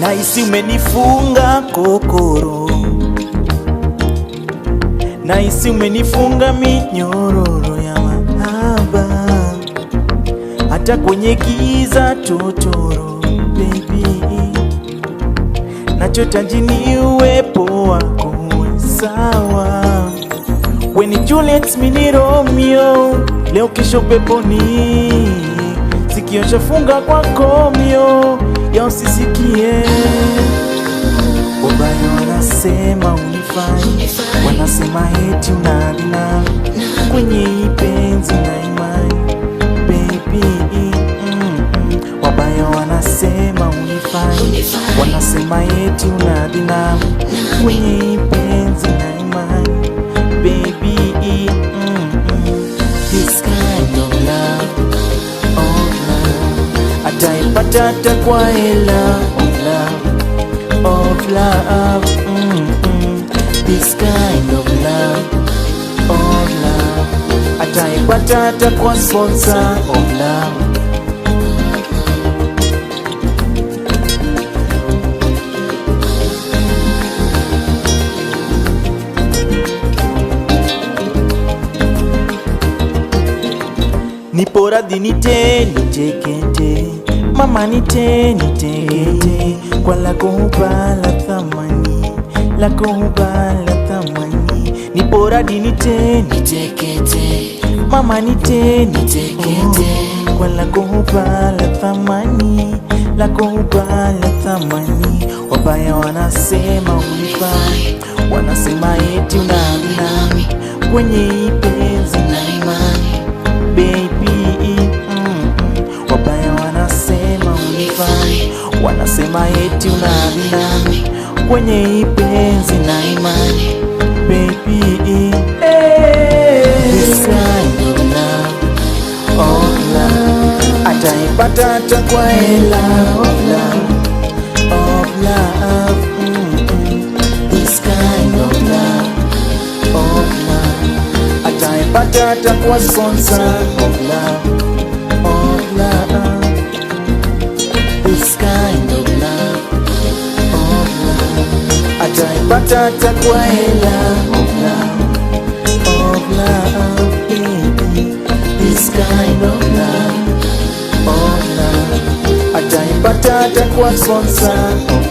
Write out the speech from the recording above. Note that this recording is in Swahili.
Naisi umenifunga kokoro, naisi umenifunga minyororo ya mahaba, hata kwenye giza totoro. Baby, nachohitaji ni uwepo wako, sawa? We ni Juliet, mi ni Romeo, leo kesho peponi, sikio shafunga kwa komio ya usisikie. Wabaya wanasema unifai, wanasema eti unadina kwenye ipenzi na imani. Baby, wabaya wanasema unifai, wanasema eti unadina kwenye ipenzi na imani. Baby, this kind of love, ataipata hata kwa hela. Of love, this kind of love, ataipata hata kwa sponsor of love. Nipo radhi nitekete, mama nitekete, kwa lako huba la thamani, lako huba la thamani. Nipo radhi nitekete, mama nitekete, kwa lako huba la thamani, lako huba la thamani. Wabaya wanasema unifai, wanasema eti unamina kwenye ipenzi na imani. Baby, wabaya wanasema unifai, wanasema eti unamina kwenye ipenzi na imani. Baby, this kind of love, ataipata hata kwa hela. Of love, this kind of love, ataipata hata kwa sponsor of love. This kind of love, ataipata hata kwa hela. Of love, baby, this kind of love, ataipata hata kwa sponsor of